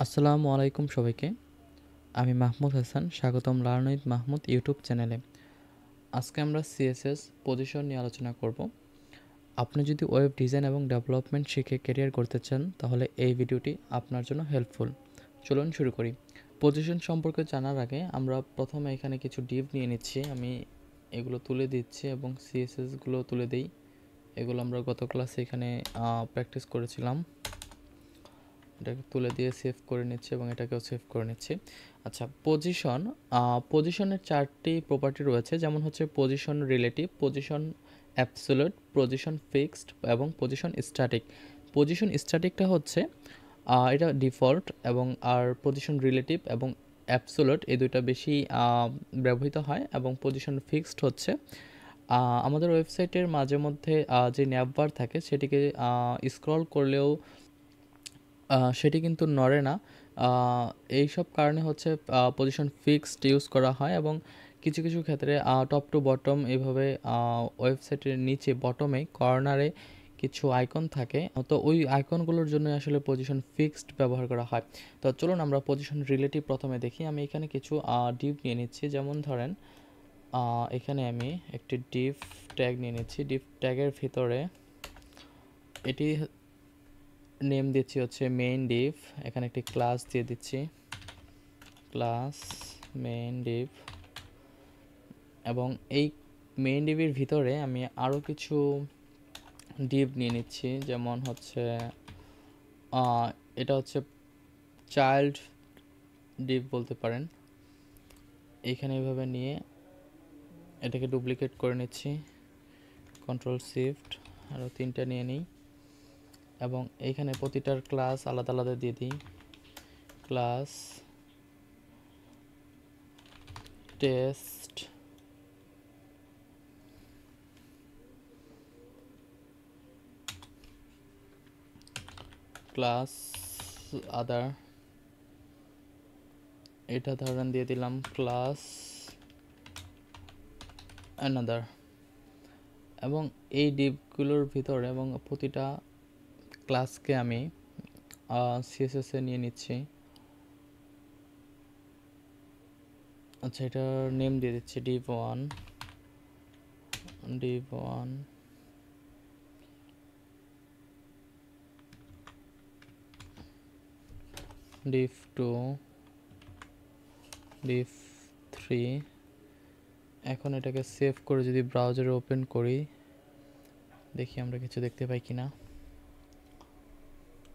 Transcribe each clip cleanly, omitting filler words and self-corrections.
আসসালামু আলাইকুম সবাইকে। আমি মাহমুদ হাসান। স্বাগতম লার্ন উইথ মাহমুদ ইউটিউব চ্যানেলে। আজকে আমরা সিএসএস পজিশন নিয়ে আলোচনা করব। আপনি যদি ওয়েব ডিজাইন এবং ডেভেলপমেন্ট শিখে ক্যারিয়ার করতে চান তাহলে এই ভিডিওটি আপনার জন্য হেল্পফুল। চলুন শুরু করি। পজিশন সম্পর্কে জানার আগে আমরা প্রথমে এখানে কিছু ডিভ নিয়ে নিচ্ছি। আমি এগুলো তুলে দিচ্ছি এবং সিএসএসগুলো তুলে দিই। এগুলো আমরা গত ক্লাসে এখানে প্র্যাকটিস করেছিলাম। এটাকে তুলে দিয়ে সেভ করে নিচ্ছি এবং এটাকেও সেভ করে নিচ্ছি। আচ্ছা, পজিশনের চারটি প্রপার্টি রয়েছে, যেমন হচ্ছে position relative, position absolute, position fixed এবং পজিশন স্ট্যাটিক। পজিশন স্ট্যাটিকটা হচ্ছে এটা ডিফল্ট, এবং আর পজিশন রিলেটিভ এবং অ্যাবসোলিউট এই দুইটা বেশি ব্যবহৃত হয়, এবং পজিশন ফিক্সড হচ্ছে আমাদের ওয়েবসাইটের মাঝে মধ্যে যে ন্যাভবার থাকে সেটিকে স্ক্রল করলেও সেটি কিন্তু নড়ে না। এইসব কারণে হচ্ছে পজিশন ফিক্সড ইউজ করা হয়, এবং কিছু কিছু ক্ষেত্রে টপ টু বটম এইভাবে ওয়েবসাইটের নিচে বটমে কর্নারে কিছু আইকন থাকে, তো ওই আইকনগুলোর জন্য আসলে পজিশন ফিক্সড ব্যবহার করা হয়। তো চলুন আমরা পজিশন রিলেটিভ প্রথমে দেখি। আমি এখানে কিছু ডিভ নিয়ে নিচ্ছি। যেমন ধরেন এখানে আমি একটি ডিভ ট্যাগ নিয়ে নিচ্ছি। ডিভ ট্যাগের ভিতরে এটি নেম দিচ্ছি হচ্ছে মেইন ডিভ। এখানে একটি ক্লাস দিয়ে দিচ্ছি, ক্লাস মেইন ডিভ, এবং এই মেইন ডিভের ভিতরে আমি আরও কিছু ডিভ নিয়ে নিচ্ছি। যেমন হচ্ছে এটা হচ্ছে চাইল্ড ডিভ বলতে পারেন। এইখানে এইভাবে নিয়ে এটাকে ডুপ্লিকেট করে নিচ্ছি, কন্ট্রোল শিফট, আরও তিনটা নিয়ে নিই, এবং এইখানে প্রতিটার ক্লাস আলাদা আলাদা দিয়ে দিই। ক্লাস টেস্ট, ক্লাস আদার, এটা ধরেন দিয়ে দিলাম ক্লাস অ্যানাদার। এবং এই ডিভগুলোর ভিতরে এবং প্রতিটা ক্লাসকে আমি সিএসএস এ নিয়ে নিচ্ছি। আচ্ছা, এটার নেম দিয়ে দিচ্ছি div one, div one, div two, div three. এখন এটাকে সেভ করে যদি ব্রাউজারে ওপেন করি, দেখি আমরা কিছু দেখতে পাই কিনা।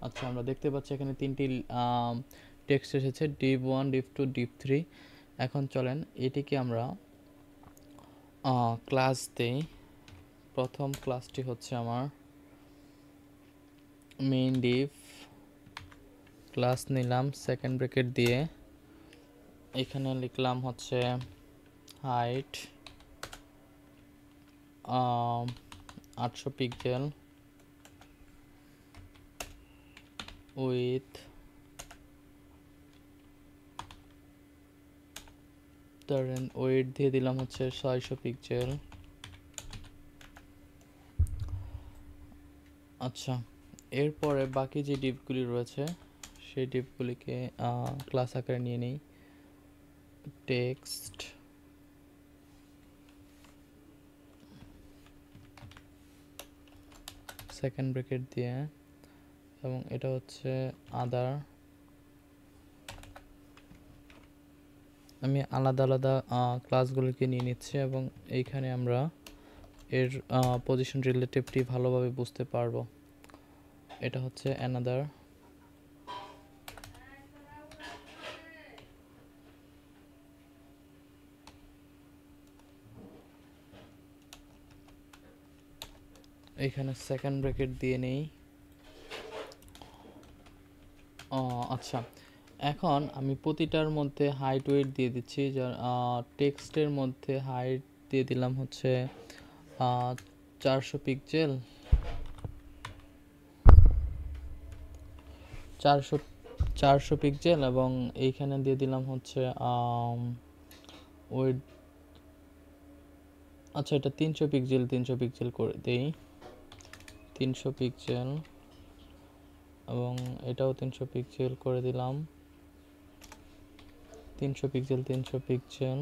আচ্ছা, আমরা দেখতে পাচ্ছি এখানে তিনটি টেক্সট এসেছে, div one, div two, div three. এখন চলেন এটিকে আমরা ক্লাস দেই। প্রথম ক্লাসটি হচ্ছে আমার মেইন ডিভ। ক্লাস নিলাম সেকেন্ড ব্র্যাকেট দিয়ে, এখানে লিখলাম হচ্ছে হাইট 800 পিক্সেল, উইথ ধরেন ওয়েট দিয়ে দিলাম হচ্ছে 600 পিক্সেল। আচ্ছা, এরপরে বাকি যে ডিপগুলি রয়েছে সেই ডিপগুলিকে ক্লাস আকারে নিয়ে নিই। টেক্সট, সেকেন্ড ব্র্যাকেট দিয়ে, এবং এটা হচ্ছে আদার। আমি আলাদা আলাদা ক্লাসগুলিকে নিয়ে নিচ্ছি, এবং এইখানে আমরা এর পজিশন রিলেটিভটি ভালোভাবে বুঝতে পারবো। এটা হচ্ছে অ্যানাদার, এইখানে সেকেন্ড ব্র্যাকেট দিয়ে নেই। আচ্ছা, এখন আমি প্রতিটার মধ্যে হাইট ওয়েট দিয়ে দিচ্ছি। যার টেক্সটের মধ্যে হাইট দিয়ে দিলাম হচ্ছে 400 পিক্সেল, 400 পিক্সেল, এবং এইখানে দিয়ে দিলাম হচ্ছে ওয়েট। আচ্ছা, এটা 300 পিক্সেল, 300 পিক্সেল করে দেই, 300 পিক্সেল, এবং এটাও 300 পিক্সেল করে দিলাম। 300 পিক্সেল 300 পিক্সেল।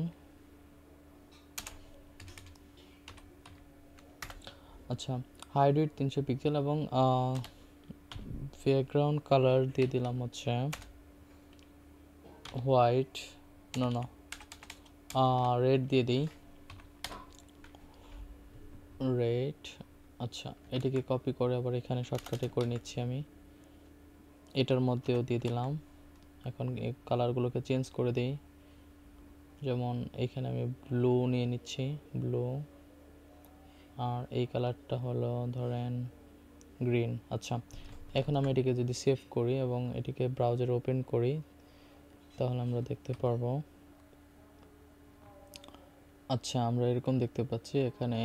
আচ্ছা, হাইড উইডথ 300 পিক্সেল এবং ব্যাকগ্রাউন্ড কালার দিয়ে দিলাম হচ্ছে হোয়াইট, না রেড দিয়ে দিই, রেড। আচ্ছা, এটিকে কপি করে আবার এখানে শর্টকাটে করে নিচ্ছি আমি, এটার মধ্যেও দিয়ে দিলাম। এখন এই কালারগুলোকে চেঞ্জ করে দিই, যেমন এইখানে আমি ব্লু নিয়ে নিচ্ছি, ব্লু, আর এই কালারটা হলো ধরেন গ্রিন। আচ্ছা, এখন আমি এটিকে যদি সেভ করি এবং এটিকে ব্রাউজারে ওপেন করি তাহলে আমরা দেখতে পারবো, আচ্ছা আমরা এরকম দেখতে পাচ্ছি এখানে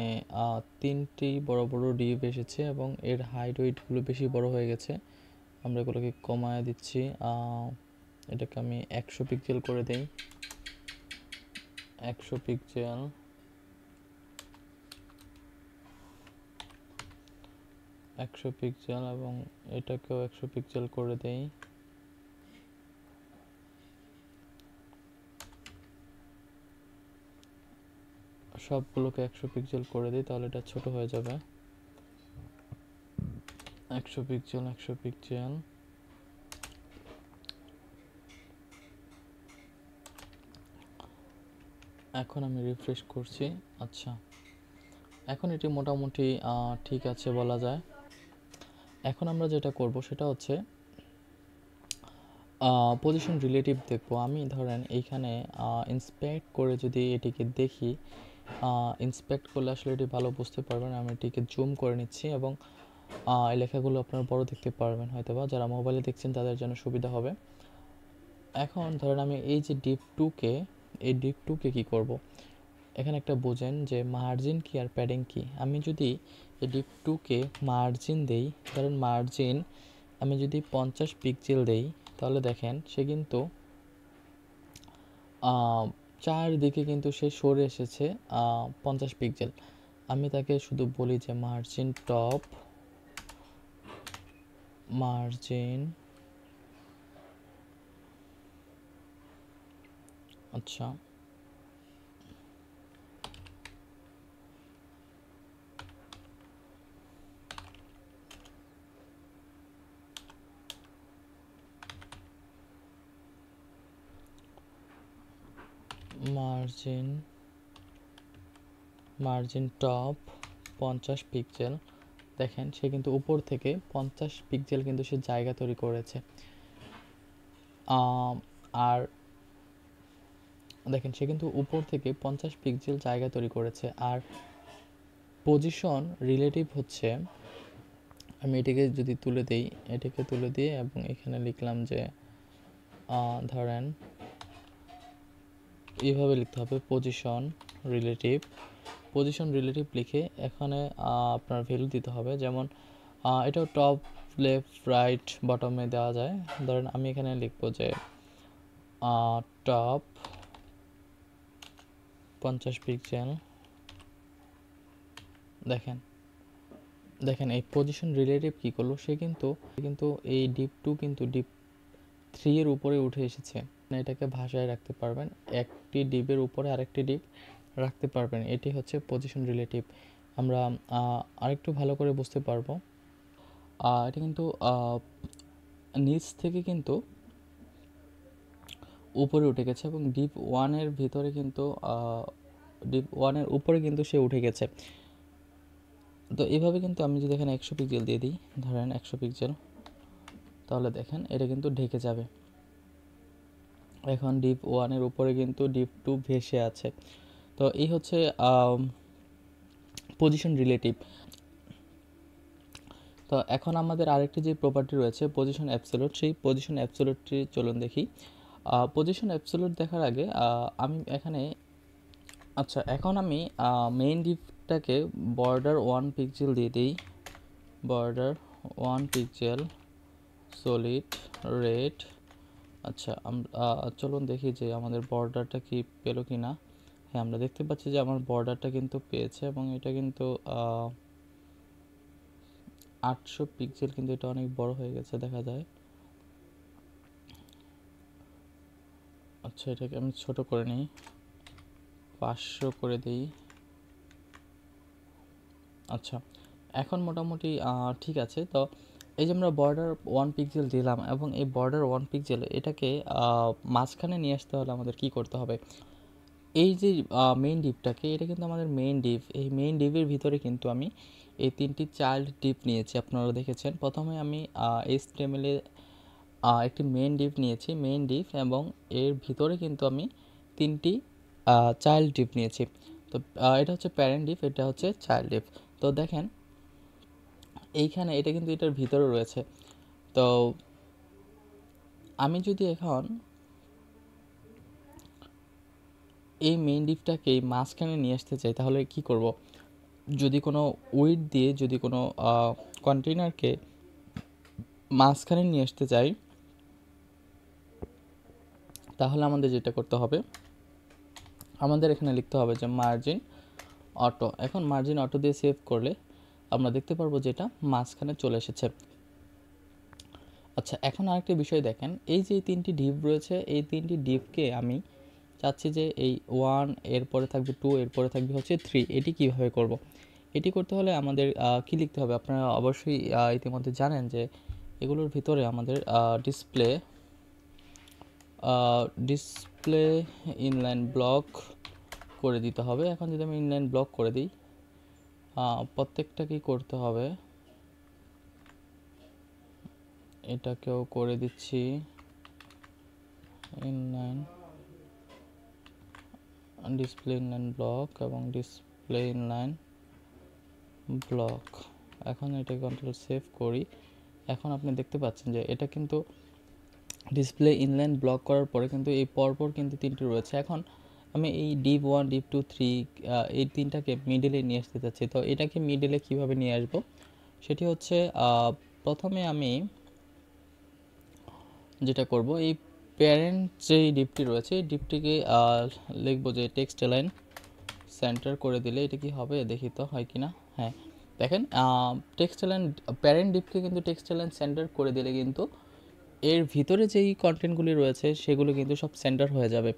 3টি বড় বড় ডিপ এসেছে এবং এর হাইট ওয়েটগুলো বেশি বড় হয়ে গেছে। আমরা এগুলোকে কমায় দিচ্ছি, এটাকে আমি 100 পিক্সেল করে দেই, 100 পিক্সেল। এবং এটাকেও 100 পিক্সেল করে দেই। সবগুলোকে 100 পিক্সেল করে দিই, তাহলে এটা ছোট হয়ে যাবে। 100 পিক্সেল 100 পিক্সেল। এখন আমি রিফ্রেশ করছি। আচ্ছা, এখন এটি মোটামুটি ঠিক আছে বলা যায়। এখন আমরা যেটা করব সেটা হচ্ছে পজিশন রিলেটিভ দেখব। আমি ধরেন এইখানে ইন্সপেক্ট করে যদি এটিকে দেখি, ইন্সপেক্ট করলে আসলে এটি ভালো বুঝতে পারবেন। আমি এটিকে জুম করে নিচ্ছি এবং এই লেখাগুলো আপনারা বড় দেখতে পারবেন, হয়তোবা যারা মোবাইলে দেখছেন তাদের জন্য সুবিধা হবে। এখন ধরেন আমি এই যে ডিপ টুকে কী করব, এখানে একটা বোঝেন যে মার্জিন কি আর প্যাডিং কি। আমি যদি এই ডিপ টুকে মার্জিন দেই, ধরেন মার্জিন আমি যদি 50 পিক্সেল দেই, তাহলে দেখেন সে কিন্তু চারদিকে কিন্তু সে সরে এসেছে 50 পিক্সেল। আমি তাকে শুধু বলি যে মার্জিন টপ, মার্জিন, আচ্ছা মার্জিন টপ 50 পিক্সেল। দেখেন সে কিন্তু উপর থেকে 50 পিক্সেল কিন্তু সে জায়গা তৈরি করেছে। আর দেখেন সে কিন্তু উপর থেকে 50 পিক্সেল জায়গা তৈরি করেছে। আর পজিশন রিলেটিভ হচ্ছে, আমি এটিকে যদি তুলে দিই, এটিকে তুলে দিয়ে এবং এখানে লিখলাম যে ধরেন এইভাবে লিখতে হবে পজিশন রিলেটিভ লিখে এখানে আপনার ভ্যালু দিতে হবে। যেমন এটাও টপ, লেফট, রাইট, বটমে দেওয়া যায়। ধরেন আমি এখানে লিখবো যে টপ 50 পিক্সেল। দেখেন এই পজিশন রিলেটিভ কী করলো, সে কিন্তু এই ডিপ 2 কিন্তু ডিপ 3 এর উপরে উঠে এসেছে। এটাকে ভাষায় রাখতে পারবেন, একটি ডিপের উপরে আরেকটি ডিপ রাখতে পারবেন। এটি হচ্ছে পজিশন রিলেটিভ। আমরা আরেকটু ভালো করে বুঝতে পারবো। এটা কিন্তু নিচ থেকে কিন্তু উপরে উঠে গেছে এবং ডিপ 1 এর ভিতরে কিন্তু ডিপ 1 এর উপরে কিন্তু সে উঠে গেছে। তো এইভাবে কিন্তু আমি যদি এখানে 100 পিক্সেল দিয়ে দিই, ধরেন 100 পিক্সেল, তাহলে দেখেন এটা কিন্তু ঢেকে যাবে। এখন ডিপ 1 এর উপরে কিন্তু ডিপ 2 ভেসে আছে। তো এই হচ্ছে পজিশন রিলেটিভ। তো এখন আমাদের আরেকটি যে প্রপার্টি রয়েছে পজিশন অ্যাবসলিউট, সেই পজিশন অ্যাবসলিউটটি চলুন দেখি। পজিশন অ্যাবসলিউট দেখার আগে আমি এখানে, আচ্ছা এখন আমি মেইন ডিপটাকে বর্ডার 1 পিক্সেল দিয়ে দিই, বর্ডার 1 পিক্সেল, সলিড রেড। আচ্ছা চলুন দেখি যে আমাদের বর্ডারটা কি পেলো কি না। হ্যাঁ, আমরা দেখতে পাচ্ছি যে আমার বর্ডারটা কিন্তু পেয়েছে এবং এটা কিন্তু 800 পিক্সেল, কিন্তু এটা অনেক বড় হয়ে গেছে দেখা যায়। আচ্ছা, এটাকে আমি ছোট করে নিই, 500 করে দিই। আচ্ছা, এখন মোটামুটি ঠিক আছে। তো এই যে আমরা বর্ডার 1 পিক্সেল দিলাম এবং এই বর্ডার 1 পিক্সেল এটাকে মাঝখানে নিয়ে আসতে হলে আমাদের কি করতে হবে? এই যে মেইন ডিপটাকে, এটা কিন্তু আমাদের মেইন ডিপ। এই মেইন ডিপের ভিতরে কিন্তু আমি এই 3টি চাইল্ড ডিপ নিয়েছি, আপনারা দেখেছেন। প্রথমে আমি HTML এ একটি মেইন ডিপ নিয়েছি, মেইন ডিপ, এবং এর ভিতরে কিন্তু আমি 3টি চাইল্ড ডিপ নিয়েছি। তো এটা হচ্ছে প্যারেন্ট ডিপ, এটা হচ্ছে চাইল্ড ডিপ। তো দেখেন এইখানে এটা কিন্তু এটার ভিতরে রয়েছে। তো আমি যদি এখন এই মেইন ডিপটাকে মাঝখানে নিয়ে আসতে চাই তাহলে কি করব? যদি কোনো উইড দিয়ে যদি কোনো কন্টেইনারকে মাঝখানে নিয়ে আসতে চাই তাহলে আমাদের যেটা করতে হবে, আমাদের এখানে লিখতে হবে যে মার্জিন অটো। এখন মার্জিন অটো দিয়ে সেভ করলে আমরা দেখতে পারবো যে এটা মাঝখানে চলে এসেছে। আচ্ছা, এখন আরেকটা বিষয় দেখেন, এই যে 3টি ডিপ রয়েছে, এই 3টি ডিপকে আমি চাচ্ছি যে এই 1 এরপরে থাকবে 2, এরপরে থাকবে হচ্ছে 3। এটি কিভাবে করব? এটি করতে হলে আমাদের কি লিখতে হবে? আপনারা অবশ্যই ইতিমধ্যে জানেন যে এগুলোর ভিতরে আমাদের ডিসপ্লে ইনলাইন ব্লক করে দিতে হবে। এখন যদি আমি ইনলাইন ব্লক করে দিই, প্রত্যেকটা কি করতে হবে, এটাকেও করে দিচ্ছি ইনলাইন ডিসপ্লে ইনলাইন ব্লক এবং ডিসপ্লে ইনলাইন ব্লক। এখন এটা কন্ট্রোল সেভ করি। এখন আপনি দেখতে পাচ্ছেন যে এটা কিন্তু ডিসপ্লে ইনলাইন ব্লক করার পরে কিন্তু এই পরপর কিন্তু 3টি রয়েছে। এখন আমি এই ডিপ 1, ডিপ 2, 3 এই 3টাকে মিডলে নিয়ে আসতে চাচ্ছি। তো এটাকে মিডলে কিভাবে নিয়ে আসব? সেটি হচ্ছে প্রথমে আমি যেটা করব, এই প্যারেন্ট যেই ডিপটি রয়েছে এই ডিপটিকে লিখব যে টেক্সট লাইন সেন্টার করে দিলে এটা কি হবে দেখি তো হয় কি না। হ্যাঁ, দেখেন টেক্সট লাইন প্যারেন্ট ডিপকে কিন্তু টেক্সট লাইন সেন্টার করে দিলে কিন্তু এর ভিতরে যেই কন্টেন্টগুলি রয়েছে সেগুলো কিন্তু সব সেন্টার হয়ে যাবে।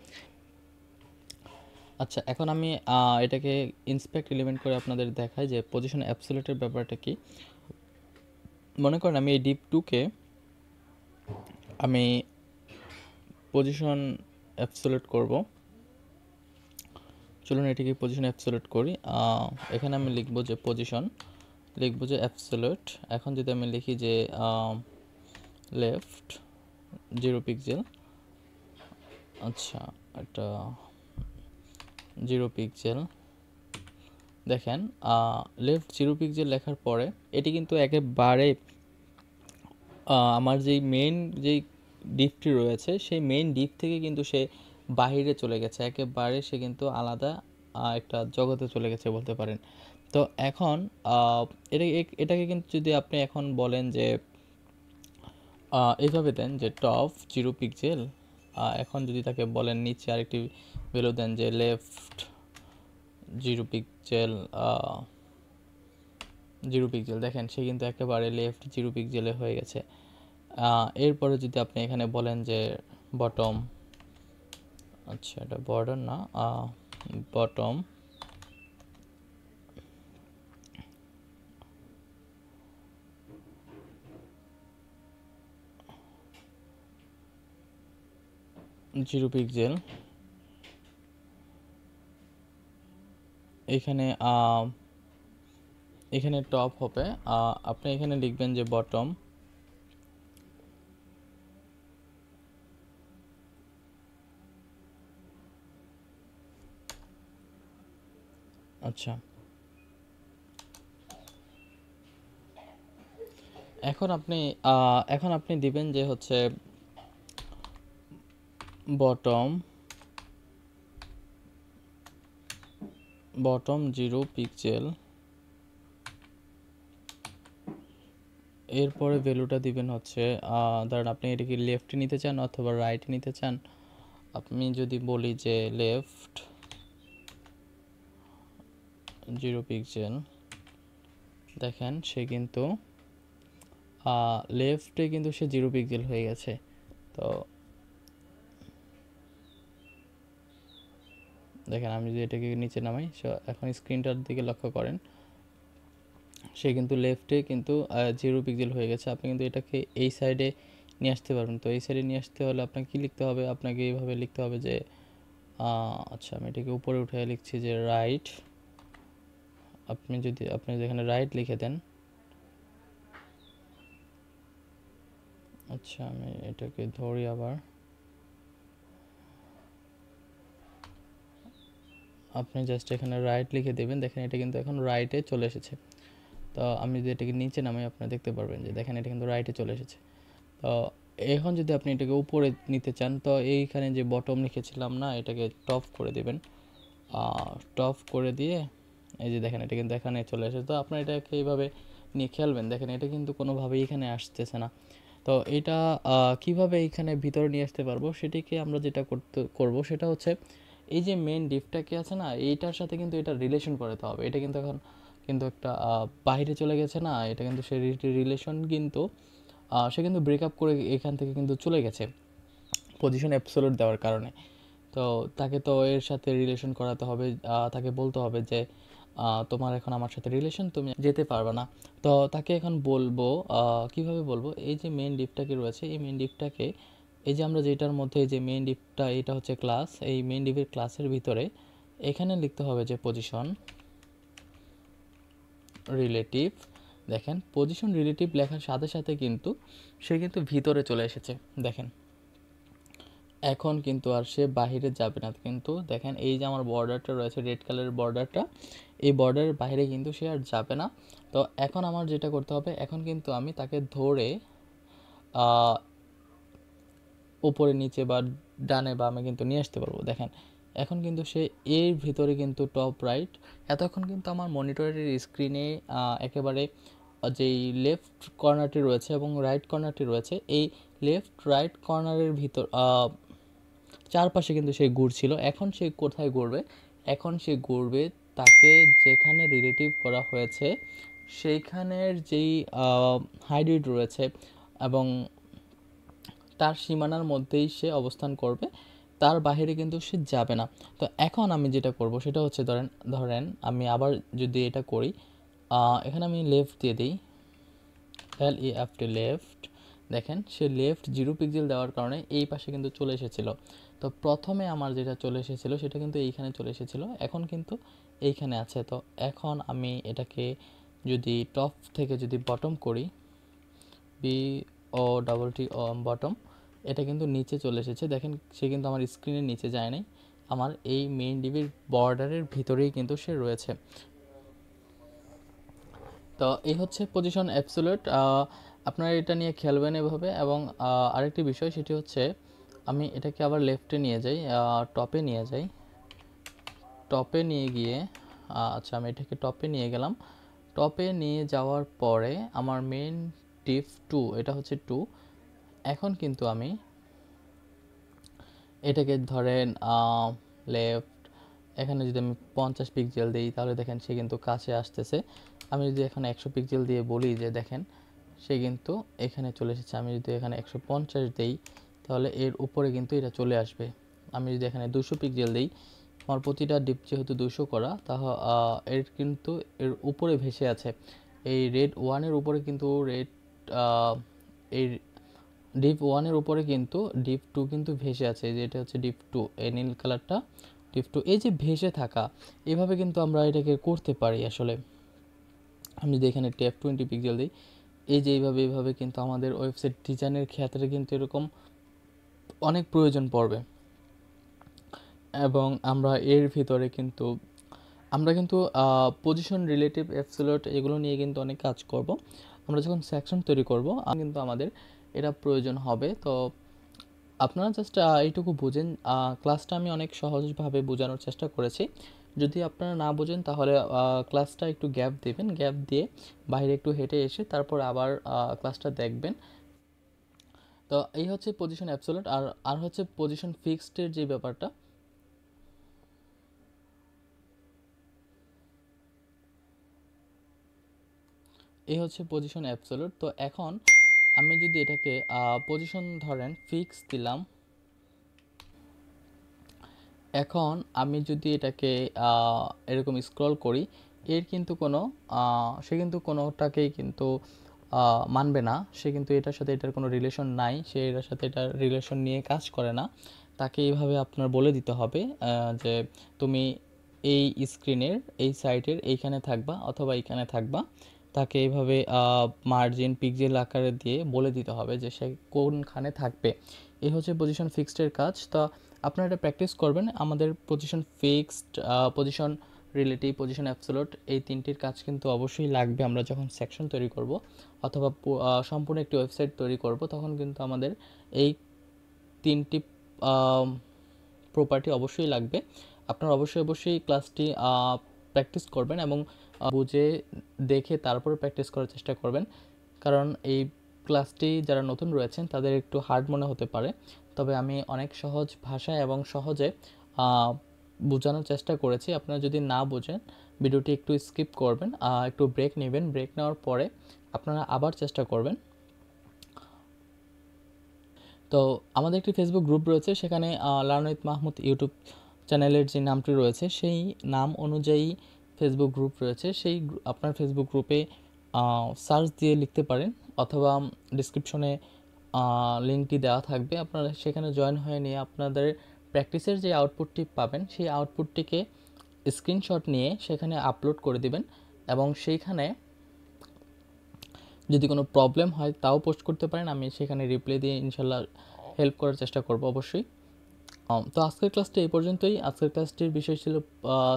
আচ্ছা, এখন আমি এটাকে ইন্সপেক্ট এলিমেন্ট করে আপনাদের দেখাই যে পজিশন অ্যাবসোলিউটের ব্যাপারটা কি। মনে করেন আমি এই ডিপ 2কে আমি পজিশন অ্যাবসোলিউট করব। চলুন এটিকে পজিশন অ্যাবসোলিউট করি। এখানে আমি লিখব যে পজিশন, লিখব যে অ্যাবসোলিউট। এখন যদি আমি লিখি যে লেফট 0 পিক্সেল, আচ্ছা এটা 0 পিক্সেল, দেখেন লেফট 0 পিক্সেল লেখার পরে এটি কিন্তু একেবারে আমার যেই মেইন যেই ডিপটি রয়েছে সেই মেইন ডিপ থেকে কিন্তু সে বাহিরে চলে গেছে, একেবারে সে কিন্তু আলাদা একটা জগতে চলে গেছে বলতে পারেন। তো এখন এটাকে কিন্তু যদি আপনি এখন বলেন যে এইভাবে দেন যে টপ 0 পিক্সেল, এখন যদি তাকে বলেন নিচে আরেকটি ভ্যালু দেন যে লেফট 0 পিক্সেল 0 পিক্সেল, দেখেন সে কিন্তু একেবারে লেফট 0 পিক্সেলে হয়ে গেছে। এরপরে যদি আপনি এখানে বলেন যে বটম, আচ্ছা এটা বর্ডার না, বটম 0 পিক্সেল, এখানে এখানে টপ হবে, আপনি এখানে লিখবেন যে বটম, আচ্ছা এখন আপনি দিবেন যে হচ্ছে বটম 0 পিক্সেল, এরপরে ভ্যালুটা দিবেন হচ্ছে ধরেন আপনি এটাকে লেফটে নিতে চান অথবা রাইটে নিতে চান। আপনি যদি বলি যে লেফট 0 পিক্সেল, দেখেন সে কিন্তু লেফটে কিন্তু সে 0 পিক্সেল হয়ে গেছে। তো দেখেন আমি যদি এটাকে নিচে নামাই, এখন স্ক্রিনটার দিকে লক্ষ্য করেন, সে কিন্তু লেফটে কিন্তু 0 পিক্সেল হয়ে গেছে। আপনি কিন্তু এটাকে এই সাইডে নিয়ে আসতে পারবেন। তো এই সাইডে নিয়ে আসতে হলে আপনাকে কী লিখতে হবে, আপনাকে এইভাবে লিখতে হবে যে আচ্ছা আমি এটাকে উপরে উঠে লিখছি যে রাইট। আপনি যেখানে রাইট লিখে দেন, আচ্ছা আমি এটাকে ধরি আবার, আপনি জাস্ট এখানে রাইট লিখে দেবেন। দেখেন এটা কিন্তু এখন রাইটে চলে এসেছে। তো আমি যদি এটাকে নিচে নামাই, আপনারা দেখতে পারবেন যে দেখেন এটা কিন্তু রাইটে চলে এসেছে। তো এখন যদি আপনি এটাকে উপরে নিতে চান, তো এইখানে যে বটম লিখেছিলাম না, এটাকে টপ করে দেবেন। টপ করে দিয়ে এই যে দেখেন এটা কিন্তু এখানে চলে এসেছে। তো আপনারা এটাকে এইভাবে নিয়ে খেলবেন। দেখেন এটা কিন্তু কোনোভাবেই এখানে আসতেছে না। তো এটা কিভাবে এইখানে ভিতরে নিয়ে আসতে পারবো, সেটিকে আমরা যেটা করব সেটা হচ্ছে এই যে মেন ডিপটাকে আছে না, এইটার সাথে কিন্তু এটা রিলেশন করাতে হবে। এটা কিন্তু এখন কিন্তু একটা বাইরে চলে গেছে না, এটা কিন্তু সে রিলেশন কিন্তু সে কিন্তু ব্রেকআপ করে এখান থেকে কিন্তু চলে গেছে পজিশন অ্যাবসোলিউট দেওয়ার কারণে। তো তাকে তো এর সাথে রিলেশন করাতে হবে, তাকে বলতে হবে যে তোমার এখন আমার সাথে রিলেশন, তুমি যেতে পারবে না। তো তাকে এখন বলবো, কিভাবে বলবো, এই যে মেন ডিপটাকে রয়েছে, এই মেন ডিপটাকে এই যে আমরা যেটার মধ্যে যে মেন ডিপটা, এটা হচ্ছে ক্লাস, এই মেন ডিপের ক্লাসের ভিতরে এখানে লিখতে হবে যে পজিশন রিলেটিভ। দেখেন পজিশন রিলেটিভ লেখার সাথে সাথে কিন্তু সে কিন্তু ভিতরে চলে এসেছে। দেখেন এখন কিন্তু আর সে বাহিরে যাবে না। কিন্তু দেখেন এই যে আমার বর্ডারটা রয়েছে, রেড কালারের বর্ডারটা, এই বর্ডারের বাইরে কিন্তু সে আর যাবে না। তো এখন আমার যেটা করতে হবে, এখন কিন্তু আমি তাকে ধরে উপরে নিচে বা ডানে বামে কিন্তু নিয়ে আসতে পারবো। দেখেন এখন কিন্তু সে এর ভিতরে কিন্তু টপ রাইট, এতক্ষণ কিন্তু আমার মনিটরের স্ক্রিনে একেবারে যেই লেফট কর্নারটি রয়েছে এবং রাইট কর্নারটি রয়েছে, এই লেফট রাইট কর্নারের ভিতর চারপাশে কিন্তু সে ঘুরছিল। এখন সে কোথায় ঘুরবে, এখন সে ঘুরবে তাকে যেখানে রিলেটিভ করা হয়েছে সেইখানের যেই হাইব্রিড রয়েছে এবং তার সীমানার মধ্যেই সে অবস্থান করবে, তার বাইরে কিন্তু সে যাবে না। তো এখন আমি যেটা করব সেটা হচ্ছে ধরেন আমি আবার যদি এটা করি, এখানে আমি লেফট দিয়ে দিই, LEFT লেফট। দেখেন সে লেফট 0 পিক্সেল দেওয়ার কারণে এই পাশে কিন্তু চলে এসেছিল। তো প্রথমে আমার যেটা চলে এসেছিল সেটা কিন্তু এইখানে চলে এসেছিল, এখন কিন্তু এইখানে আছে। তো এখন আমি এটাকে যদি টপ থেকে যদি বটম করি, BOTT বটম, এটা কিন্তু নিচে চলে এসেছে। দেখেন সে কিন্তু আমার স্ক্রিনের নিচে যায় নাই, আমার এই মেইন ডিবির বর্ডারের ভিতরেই কিন্তু সে রয়েছে। তো এই হচ্ছে পজিশন অ্যাবসোলিউট। আপনারা এটা নিয়ে খেলবেন এভাবে। এবং আরেকটি বিষয় সেটি হচ্ছে আমি এটাকে আবার লেফটে নিয়ে যাই, টপে নিয়ে যাই, টপে নিয়ে গিয়ে আচ্ছা আমি এটাকে টপে নিয়ে গেলাম। টপে নিয়ে যাওয়ার পরে আমার মেইন ডিপ 2, এটা হচ্ছে 2। এখন কিন্তু আমি এটাকে ধরেন লেফট, এখানে যদি আমি 50 পিক্সেল দিই তাহলে দেখেন সে কিন্তু কাছে আসতেছে। আমি যদি এখানে 100 পিক্সেল দিয়ে বলি যে দেখেন সে কিন্তু এখানে চলে এসেছে। আমি যদি এখানে 150 দিই তাহলে এর উপরে কিন্তু এটা চলে আসবে। আমি যদি এখানে 200 পিক্সেল দিই, আমার প্রতিটা ডিপ যেহেতু 200 করা, তাহলে এর কিন্তু এর উপরে ভেসে আছে এই রেড 1-এর উপরে কিন্তু এই ডিপ 1-এর উপরে কিন্তু ডিপ 2 কিন্তু ভেসে আছে। যে এটা হচ্ছে ডিপ 2, এই নীল কালারটা ডিপ 2, এই যে ভেসে থাকা, এভাবে কিন্তু আমরা এটাকে করতে পারি আসলে। আমি যদি এখানে ট্যাপ 20 পিক্সেল দিই, এই যে এইভাবে কিন্তু আমাদের ওয়েবসাইট ডিজাইনের ক্ষেত্রে কিন্তু এরকম অনেক প্রয়োজন পড়বে। এবং আমরা এর ভিতরে কিন্তু পজিশন রিলেটিভ অ্যাবসোলিউট এগুলো নিয়ে কিন্তু অনেক কাজ করব। আমরা যখন সেকশন তৈরি করব কিন্তু আমাদের এটা প্রয়োজন হবে। তো আপনারা জাস্ট এইটুকু বুঝেন। ক্লাসটা আমি অনেক সহজভাবে বোঝানোর চেষ্টা করেছি। যদি আপনারা না বোঝেন তাহলে ক্লাসটা একটু গ্যাপ দেবেন, গ্যাপ দিয়ে বাইরে একটু হেঁটে এসে তারপর আবার ক্লাসটা দেখবেন। তো এই হচ্ছে পজিশন অ্যাবসোলিউট। আর হচ্ছে পজিশন ফিক্সডের যে ব্যাপারটা, এই হচ্ছে পজিশন অ্যাবসোলিউট। তো এখন আমি যদি এটাকে পজিশন ধরেন ফিক্স দিলাম, এখন আমি যদি এটাকে এরকম স্ক্রল করি, এর কিন্তু কোনো সে কিন্তু কোনোটাকেই কিন্তু মানবে না। সে কিন্তু এটার সাথে এটার কোনো রিলেশন নাই, সে এটার সাথে এটার রিলেশন নিয়ে কাজ করে না। তাকে এইভাবে আপনার বলে দিতে হবে যে তুমি এই স্ক্রিনের এই সাইটের এইখানে থাকবা অথবা এইখানে থাকবা। তাকে এইভাবে মার্জিন পিক্সেল আকারে দিয়ে বলে দিতে হবে যে সে কোনখানে থাকবে। এই হচ্ছে পজিশন ফিক্সডের কাজ। তো আপনারা এটা প্র্যাকটিস করবেন। আমাদের position fixed, position relative, position absolute, এই তিনটির কাজ কিন্তু অবশ্যই লাগবে আমরা যখন সেকশন তৈরি করব অথবা সম্পূর্ণ একটি ওয়েবসাইট তৈরি করব, তখন কিন্তু আমাদের এই তিনটি প্রপার্টি অবশ্যই লাগবে। আপনারা অবশ্যই ক্লাসটি প্র্যাকটিস করবেন এবং বুঝে দেখে তারপরে প্র্যাকটিস করার চেষ্টা করবেন, কারণ এই ক্লাসটি যারা নতুন রয়েছেন তাদের একটু হার্ড মনে হতে পারে। তবে আমি অনেক সহজ ভাষায় এবং সহজে বোঝানোর চেষ্টা করেছি। আপনারা যদি না বোঝেন ভিডিওটি একটু স্কিপ করবেন, একটু ব্রেক নেবেন। ব্রেক নেওয়ার পরে আপনারা আবার চেষ্টা করবেন। তো আমাদের একটি ফেসবুক গ্রুপ রয়েছে, সেখানে লার্ন উইথ মাহমুদ ইউটিউব চ্যানেলের যে নামটি রয়েছে সেই নাম অনুযায়ী ফেসবুক গ্রুপ রয়েছে। সেই আপনার ফেসবুক গ্রুপে সার্চ দিয়ে লিখতে পারেন অথবা ডিসক্রিপশনে লিঙ্কটি দেওয়া থাকবে। আপনারা সেখানে জয়েন হয়ে নিয়ে আপনাদের প্র্যাকটিসের যে আউটপুটটি পাবেন সেই আউটপুটটিকে স্ক্রিনশট নিয়ে সেখানে আপলোড করে দিবেন এবং সেইখানে যদি কোনো প্রবলেম হয় তাও পোস্ট করতে পারেন। আমি সেখানে রিপ্লাই দিয়ে ইনশাল্লাহ হেল্প করার চেষ্টা করব অবশ্যই। তো আজকের ক্লাসটি এই পর্যন্তই। আজকের ক্লাসটির বিষয় ছিল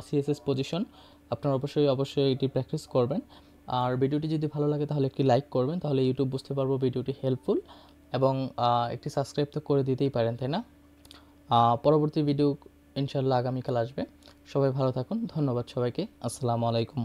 সিএসএস পজিশন। আপনারা অবশ্যই এটি প্র্যাকটিস করবেন। আর ভিডিওটি যদি ভালো লাগে তাহলে একটি লাইক করবেন, তাহলে ইউটিউব বুঝতে পারবো ভিডিওটি হেল্পফুল। এবং একটি সাবস্ক্রাইব তো করে দিতেই পারেন, তাই না? পরবর্তী ভিডিও ইনশাল্লাহ আগামীকাল আসবে। সবাই ভালো থাকুন। ধন্যবাদ সবাইকে। আসসালামু আলাইকুম।